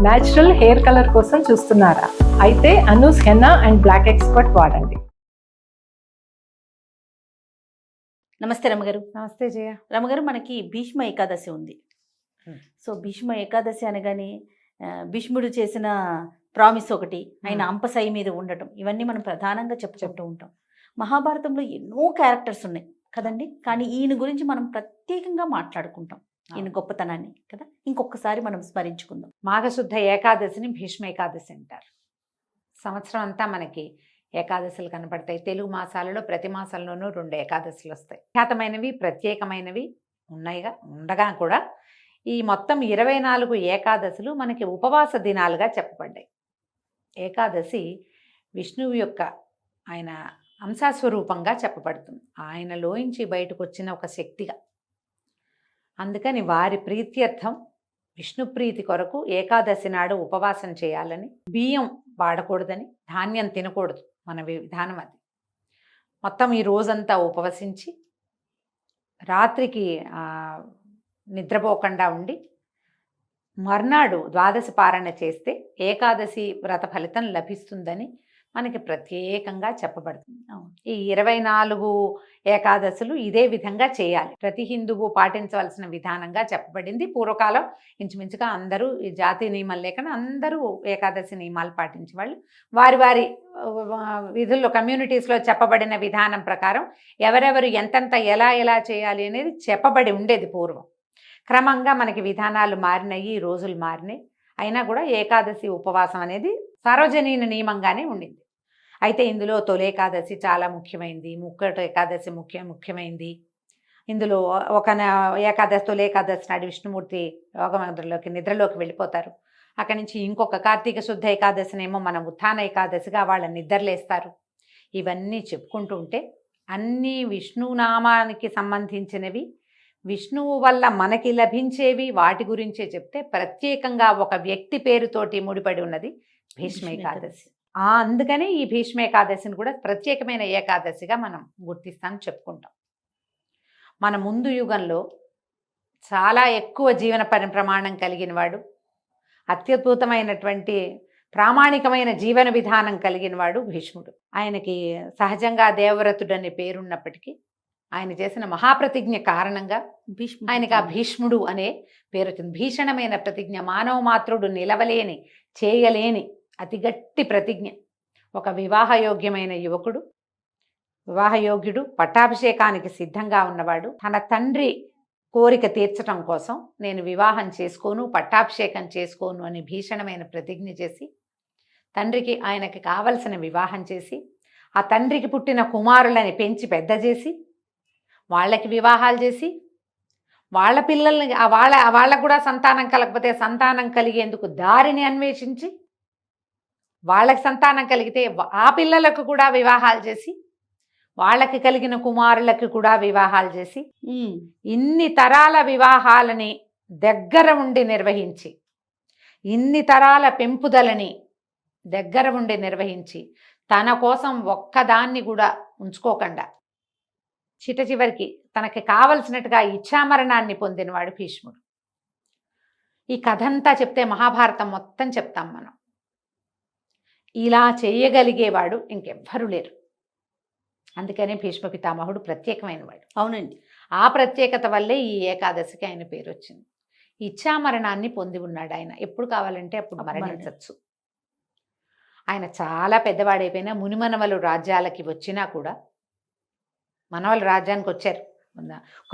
Natural hair colour కోసం చూస్తున్నారా? అయితే Anoo's henna and black expert వాడండి. నమస్తే రమగారు. నమస్తే జయ. రమగారు, మనకి భీష్మ ఏకాదశి ఉంది. సో భీష్మ ఏకాదశి అనగానే భీష్ముడు చేసిన ప్రామిస్ ఒకటి, ఆయన అంపసై మీద ఉండటం, ఇవన్నీ మనం ప్రధానంగా చెప్పుకుంటూ ఉంటాం. మహాభారతంలో ఎన్నో క్యారెక్టర్స్ ఉన్నాయి కదండి, కానీ ఈయన గురించి మనం ప్రత్యేకంగా మాట్లాడుకుంటాం, ఈయన గొప్పతనాన్ని కదా. ఇంకొకసారి మనం స్మరించుకుందాం. మాఘశుద్ధ ఏకాదశిని భీష్మ ఏకాదశి అంటారు. సంవత్సరం అంతా మనకి ఏకాదశులు కనపడతాయి. తెలుగు మాసాలలో ప్రతి మాసంలోనూ 2 ఏకాదశులు వస్తాయి. ఖ్యాతమైనవి, ప్రత్యేకమైనవి ఉన్నాయిగా ఉండగా కూడా ఈ మొత్తం 24 ఏకాదశులు మనకి ఉపవాస దినాలుగా చెప్పబడ్డాయి. ఏకాదశి విష్ణువు యొక్క ఆయన అంశాస్వరూపంగా చెప్పబడుతుంది. ఆయనలోంచి బయటకు వచ్చిన ఒక శక్తిగా. అందుకని వారి ప్రీత్యర్థం విష్ణు ప్రీతి కొరకు ఏకాదశి నాడు ఉపవాసం చేయాలని, బియ్యం వాడకూడదని, ధాన్యం తినకూడదు, మన విధానం అది. మొత్తం ఈ రోజంతా ఉపవసించి రాత్రికి నిద్రపోకుండా ఉండి మర్నాడు ద్వాదశి పారణ చేస్తే ఏకాదశి వ్రత ఫలితం లభిస్తుందని మనకి ప్రత్యేకంగా చెప్పబడుతుంది. ఈ 24 ఏకాదశులు ఇదే విధంగా చేయాలి. ప్రతి హిందువు పాటించవలసిన విధానంగా చెప్పబడింది. పూర్వకాలం ఇంచుమించుగా అందరూ ఈ జాతి నియమాలు లేకుండా అందరూ ఏకాదశి నియమాలు పాటించేవాళ్ళు. వారి వారి విధుల్లో కమ్యూనిటీస్లో చెప్పబడిన విధానం ప్రకారం ఎవరెవరు ఎంతెంత ఎలా చేయాలి అనేది చెప్పబడి ఉండేది పూర్వం. క్రమంగా మనకి విధానాలు మారినాయి, రోజులు మారినాయి. అయినా కూడా ఏకాదశి ఉపవాసం అనేది సార్వజనీన నియమంగానే ఉండింది. అయితే ఇందులో తొలి ఏకాదశి చాలా ముఖ్యమైనది, ముక్కటి ఏకాదశి ముఖ్యమైనది. ఇందులో ఒక ఏకాదశి, తొలి ఏకాదశి నాడు విష్ణుమూర్తి నిద్రలోకి వెళ్ళిపోతారు. అక్కడి నుంచి ఇంకొక కార్తీక శుద్ధ ఏకాదశినేమో మనం ఉత్థాన ఏకాదశిగా వాళ్ళ నిద్రలేస్తారు. ఇవన్నీ చెప్పుకుంటూ ఉంటే అన్నీ విష్ణునామానికి సంబంధించినవి, విష్ణువు వల్ల మనకి లభించేవి, వాటి గురించే చెప్తే ప్రత్యేకంగా ఒక వ్యక్తి పేరుతోటి ముడిపడి ఉన్నది భీష్మ ఏకాదశి. అందుకని ఈ భీష్మ ఏకాదశిని కూడా ప్రత్యేకమైన ఏకాదశిగా మనం గుర్తిస్తాం, చెప్పుకుంటాం. మన ముందు యుగంలో చాలా ఎక్కువ జీవన ప్రమాణం కలిగిన వాడు, అత్యద్భుతమైనటువంటి ప్రామాణికమైన జీవన విధానం కలిగిన వాడు భీష్ముడు. ఆయనకి సహజంగా దేవవ్రతుడు అనే పేరున్నప్పటికీ ఆయన చేసిన మహాప్రతిజ్ఞ కారణంగా ఆయనకి ఆ భీష్ముడు అనే పేరు వచ్చింది. భీషణమైన ప్రతిజ్ఞ, మానవ మాత్రుడు నిలవలేని, చేయలేని అతి గట్టి ప్రతిజ్ఞ. ఒక వివాహయోగ్యమైన యువకుడు, వివాహయోగ్యుడు, పట్టాభిషేకానికి సిద్ధంగా ఉన్నవాడు, తన తండ్రి కోరిక తీర్చడం కోసం నేను వివాహం చేసుకోను, పట్టాభిషేకం చేసుకోను అని భీషణమైన ప్రతిజ్ఞ చేసి తండ్రికి ఆయనకి కావలసిన వివాహం చేసి ఆ తండ్రికి పుట్టిన కుమారులని పెంచి పెద్ద చేసి వాళ్ళకి వివాహాలు చేసి వాళ్ళ పిల్లల్ని వాళ్ళకు కూడా సంతానం కలగకపోతే సంతానం కలిగేందుకు దారిని అన్వేషించి వాళ్ళకి సంతానం కలిగితే ఆ పిల్లలకు కూడా వివాహాలు చేసి వాళ్ళకి కలిగిన కుమారులకు కూడా వివాహాలు చేసి ఇన్ని తరాల వివాహాలని దగ్గర ఉండి నిర్వహించి, ఇన్ని తరాల పెంపుదలని దగ్గర ఉండి నిర్వహించి, తన కోసం ఒక్కదాన్ని కూడా ఉంచుకోకుండా చివరికి తనకి కావలసినట్టుగా ఇచ్ఛామరణాన్ని పొందినవాడు భీష్ముడు. ఈ కథంతా చెప్తే మహాభారతం మొత్తం చెప్తాం మనం. ఇలా చేయగలిగేవాడు ఇంకెవ్వరూ లేరు. అందుకనే భీష్మ పితామహుడు ప్రత్యేకమైన వాడు. అవునండి. ఆ ప్రత్యేకత వల్లే ఈ ఏకాదశికి ఆయన పేరు వచ్చింది. ఇచ్ఛామరణాన్ని పొంది ఉన్నాడు ఆయన. ఎప్పుడు కావాలంటే అప్పుడు మరణించవచ్చు. ఆయన చాలా పెద్దవాడైపోయినా మునిమనవలు రాజ్యాలకి వచ్చినా కూడా, మనవలు రాజ్యానికి వచ్చారు,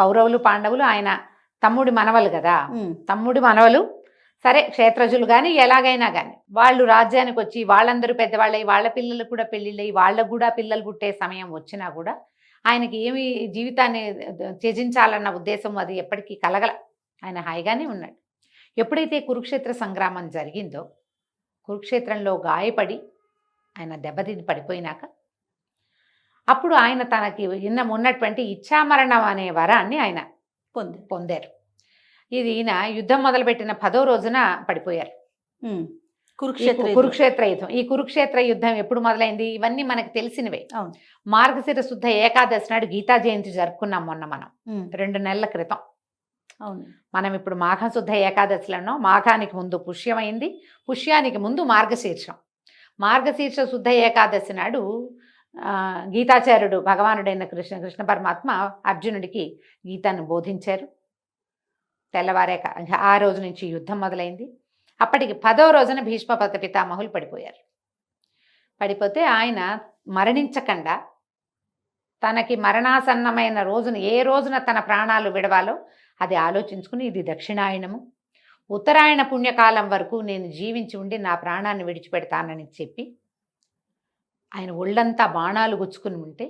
కౌరవులు పాండవులు ఆయన తమ్ముడి మనవలు కదా, తమ్ముడి మనవలు సరే క్షేత్రజులు కానీ ఎలాగైనా కానీ వాళ్ళు రాజ్యానికి వచ్చి వాళ్ళందరూ పెద్దవాళ్ళై వాళ్ళ పిల్లలు కూడా పెళ్ళిళ్ళయి వాళ్ళకు కూడా పిల్లలు పుట్టే సమయం వచ్చినా కూడా ఆయనకి ఏమి జీవితాన్ని త్యజించాలన్న ఉద్దేశం అది ఎప్పటికీ కలగల. ఆయన హాయిగానే ఉన్నాడు. ఎప్పుడైతే కురుక్షేత్ర సంగ్రామం జరిగిందో, కురుక్షేత్రంలో గాయపడి ఆయన దెబ్బతిని పడిపోయినాక అప్పుడు ఆయన తనకి ఉన్నటువంటి ఇచ్ఛామరణం అనే వరాన్ని ఆయన పొందారు. ఇది ఈయన యుద్ధం మొదలుపెట్టిన 10వ రోజున పడిపోయారు. కురుక్షేత్ర యుద్ధం. ఈ కురుక్షేత్ర యుద్ధం ఎప్పుడు మొదలైంది ఇవన్నీ మనకు తెలిసినవే. మార్గశిర శుద్ధ ఏకాదశి నాడు గీతా జయంతి జరుపుకున్నాం మొన్న మనం, 2 నెలల క్రితం. అవును. మనం ఇప్పుడు మాఘశుద్ధ ఏకాదశిలో మాఘానికి ముందు పుష్యమైంది, పుష్యానికి ముందు మార్గశీర్షం. మార్గశీర్ష శుద్ధ ఏకాదశి నాడు గీతాచార్యుడు భగవానుడైన కృష్ణ పరమాత్మ అర్జునుడికి గీతను బోధించారు. తెల్లవారాక ఆ రోజు నుంచి యుద్ధం మొదలైంది. అప్పటికి 10వ రోజున భీష్మ పితామహులు పడిపోయారు. పడిపోతే ఆయన మరణించకుండా తనకి మరణాసన్నమైన రోజున ఏ రోజున తన ప్రాణాలు విడవాలో అది ఆలోచించుకుని, ఇది దక్షిణాయనము, ఉత్తరాయణ పుణ్యకాలం వరకు నేను జీవించి ఉండి నా ప్రాణాన్ని విడిచిపెడతానని చెప్పి ఆయన ఒళ్ళంతా బాణాలు గుచ్చుకుని ఉంటే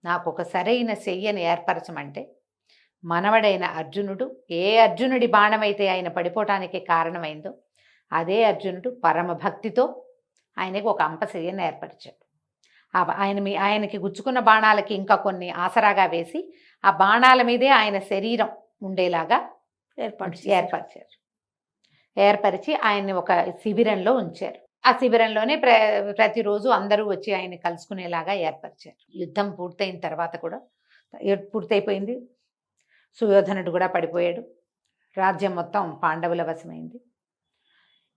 నాకు ఒక సరైన శయ్యను ఏర్పరచమంటే మనవడైన అర్జునుడు, ఏ అర్జునుడి బాణమైతే ఆయన పడిపోవటానికి కారణమైందో అదే అర్జునుడు పరమ భక్తితో ఆయనకు ఒక అంపశయ్యను ఏర్పరిచాడు. ఆయనకి గుచ్చుకున్న బాణాలకి ఇంకా కొన్ని ఆసరాగా వేసి ఆ బాణాల మీదే ఆయన శరీరం ఉండేలాగా ఏర్పరిచి ఆయన్ని ఒక శిబిరంలో ఉంచారు. ఆ శిబిరంలోనే ప్రతిరోజు అందరూ వచ్చి ఆయన్ని కలుసుకునేలాగా ఏర్పరిచారు. యుద్ధం పూర్తయిన తర్వాత కూడా పూర్తయిపోయింది. సుయోధనుడు కూడా పడిపోయాడు. రాజ్యం మొత్తం పాండవుల వశమైంది.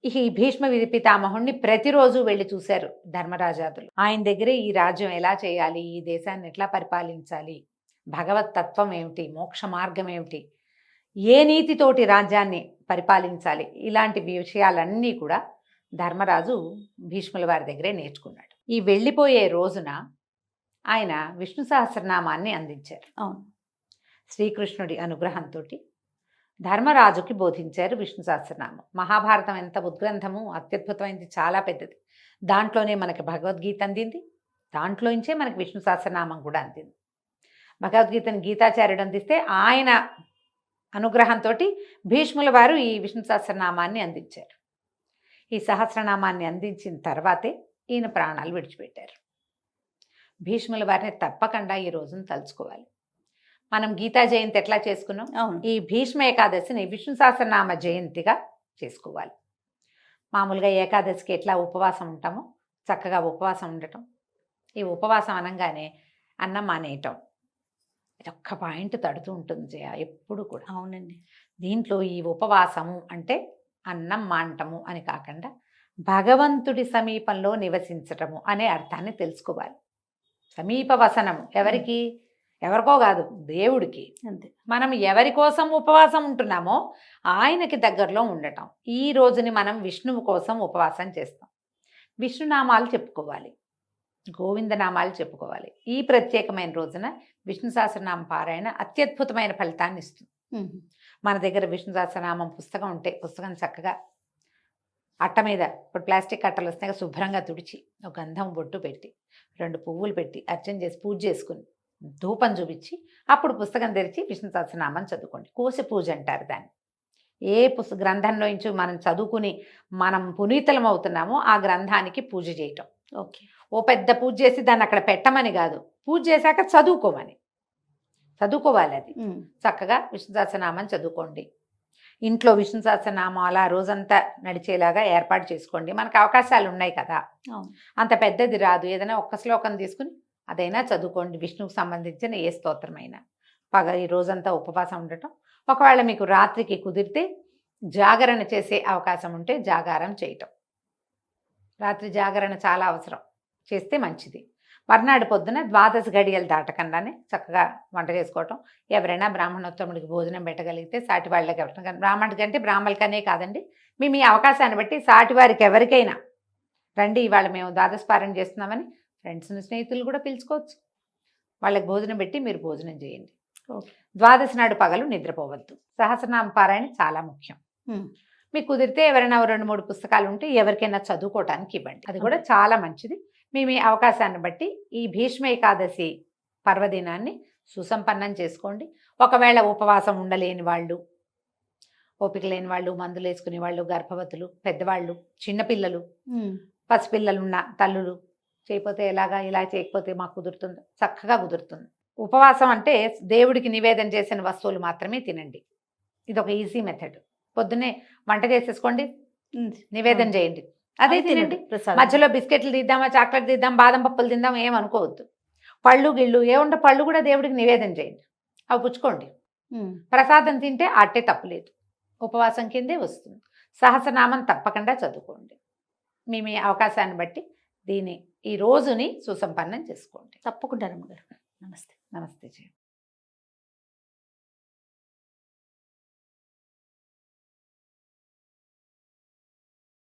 ఈ భీష్మ పితామహుణ్ణి ప్రతిరోజు వెళ్ళి చూశారు ధర్మరాజాదులు. ఆయన దగ్గరే ఈ రాజ్యం ఎలా చేయాలి, ఈ దేశాన్ని ఎట్లా పరిపాలించాలి, భగవత్ తత్వం ఏమిటి, మోక్ష మార్గం ఏమిటి, ఏ నీతితోటి రాజ్యాన్ని పరిపాలించాలి, ఇలాంటి విషయాలన్నీ కూడా ధర్మరాజు భీష్ముల వారి దగ్గరే నేర్చుకున్నాడు. ఈ వెళ్ళిపోయే రోజున ఆయన విష్ణు సహస్రనామాన్ని అందించారు. అవును. శ్రీకృష్ణుడి అనుగ్రహంతో ధర్మరాజుకి బోధించారు విష్ణు సహస్రనామం. మహాభారతం ఎంత ఉద్గ్రంథము, అత్యద్భుతమైనది, చాలా పెద్దది. దాంట్లోనే మనకి భగవద్గీత అందింది, దాంట్లోంచే మనకి విష్ణు సహస్రనామం కూడా అందింది. భగవద్గీతను గీతాచార్యుడు అందిస్తే ఆయన అనుగ్రహంతో భీష్ముల వారు ఈ విష్ణు సహస్రనామాన్ని అందించారు. ఈ సహస్రనామాన్ని అందించిన తర్వాతే ఈయన ప్రాణాలు విడిచిపెట్టారు. భీష్ముల వారిని తప్పకుండా ఈ రోజును తలుచుకోవాలి. మనం గీతా జయంతి ఎట్లా చేసుకున్నాం, ఈ భీష్మ ఏకాదశిని విష్ణు సహస్రనామ జయంతిగా చేసుకోవాలి. మామూలుగా ఏకాదశికి ఎట్లా ఉపవాసం ఉంటామో చక్కగా ఉపవాసం ఉండటం. ఈ ఉపవాసం అనగానే అన్నం మానేయటం, ఇది ఒక్క పాయింట్ తడుతూ ఉంటుంది జయ ఎప్పుడు కూడా. అవునండి. దీంట్లో ఈ ఉపవాసము అంటే అన్నం మానటము అని కాకుండా భగవంతుడి సమీపంలో నివసించటము అనే అర్థాన్ని తెలుసుకోవాలి. సమీప వసనము ఎవరికి, ఎవరికో కాదు, దేవుడికి. అంతే. మనం ఎవరి కోసం ఉపవాసం ఉంటున్నామో ఆయనకి దగ్గరలో ఉండటం. ఈ రోజుని మనం విష్ణువు కోసం ఉపవాసం చేస్తాం. విష్ణునామాలు చెప్పుకోవాలి, గోవిందనామాలు చెప్పుకోవాలి. ఈ ప్రత్యేకమైన రోజున విష్ణు సహస్రనామ పారాయణ అత్యద్భుతమైన ఫలితాన్ని ఇస్తుంది. మన దగ్గర విష్ణు సహస్రనామం పుస్తకం ఉంటే పుస్తకం చక్కగా అట్ట మీద, ఇప్పుడు ప్లాస్టిక్ అట్టలు వస్తాయి, శుభ్రంగా తుడిచి ఒక గంధం బొట్టు పెట్టి 2 పువ్వులు పెట్టి అర్చన చేసి పూజ చేసుకుని ధూపం చూపించి అప్పుడు పుస్తకం తెరిచి విష్ణు సహస్రనామం చదువుకోండి. కోసి పూజ అంటారు దాన్ని. ఏ గ్రంథంలో నుంచి మనం చదువుకుని మనం పునీతలం అవుతున్నామో ఆ గ్రంథానికి పూజ చేయటం. ఓకే. ఓ పెద్ద పూజ చేసి దాన్ని అక్కడ పెట్టమని కాదు, పూజ చేశాక చదువుకోవాలి. అది చక్కగా విష్ణు సహస్రనామం చదువుకోండి. ఇంట్లో విష్ణు సహస్రనామం అలా రోజంతా నడిచేలాగా ఏర్పాటు చేసుకోండి. మనకు అవకాశాలు ఉన్నాయి కదా, అంత పెద్దది రాదు, ఏదైనా ఒక్క శ్లోకం తీసుకుని అదైనా చదువుకోండి. విష్ణువుకు సంబంధించిన ఏ స్తోత్రమైనా ఈ రోజంతా ఉపవాసం ఉండటం. ఒకవేళ మీకు రాత్రికి కుదిరితే జాగరణ చేసే అవకాశం ఉంటే జాగారం చేయటం. రాత్రి జాగరణ చాలా అవసరం, చేస్తే మంచిది. మర్నాడు పొద్దున 12 గడియలు దాటకుండానే చక్కగా వంట చేసుకోవటం. ఎవరైనా బ్రాహ్మణోత్తముడికి భోజనం పెట్టగలిగితే సాటి వాళ్ళకి ఎవరికైనా, బ్రాహ్మణుడికి అంటే బ్రాహ్మణులకనే కాదండి, మీ అవకాశాన్ని బట్టి సాటి వారికి ఎవరికైనా రండి, ఇవాళ మేము ద్వాదశపారాయణ చేస్తున్నామని ఫ్రెండ్స్ని, స్నేహితులు కూడా పిలుచుకోవచ్చు. వాళ్ళకి భోజనం పెట్టి మీరు భోజనం చేయండి. ద్వాదశి నాడు పగలు నిద్రపోవద్దు. సహస్రనామ పారాయణ చాలా ముఖ్యం. మీకు కుదిరితే ఎవరైనా 2-3 పుస్తకాలు ఉంటే ఎవరికైనా చదువుకోవటానికి ఇవ్వండి, అది కూడా చాలా మంచిది. మీ అవకాశాన్ని బట్టి ఈ భీష్మ ఏకాదశి పర్వదినాన్ని సుసంపన్నం చేసుకోండి. ఒకవేళ ఉపవాసం ఉండలేని వాళ్ళు, ఓపిక లేని వాళ్ళు, మందులు వేసుకునే వాళ్ళు, గర్భవతులు, పెద్దవాళ్ళు, చిన్నపిల్లలు, పసిపిల్లలున్న తల్లులు చేయకపోతే ఎలాగా, ఇలా చేయకపోతే మాకు కుదురుతుంది, చక్కగా కుదురుతుంది. ఉపవాసం అంటే దేవుడికి నివేదన చేసిన వస్తువులు మాత్రమే తినండి. ఇది ఒక ఈజీ మెథడ్. పొద్దున్నే వంట చేసేసుకోండి, నివేదన చేయండి, అదే తినండి. మధ్యలో బిస్కెట్లు తీద్దామా, చాక్లెట్ తీద్దాం, బాదం పప్పులు తిందాం ఏమనుకోవద్దు. పళ్ళు గిళ్ళు ఏముంటే పళ్ళు కూడా దేవుడికి నివేదన చేయండి, అవి పుచ్చుకోండి. ప్రసాదం తింటే అట్టే తప్పులేదు, ఉపవాసం కిందే వస్తుంది. సహస్రనామం తప్పకుండా చదువుకోండి. మీ అవకాశాన్ని బట్టి ఈ రోజుని సుసంపన్నం చేసుకోండి. తప్పకుండా రమ్మగారు. నమస్తే. నమస్తే జయ.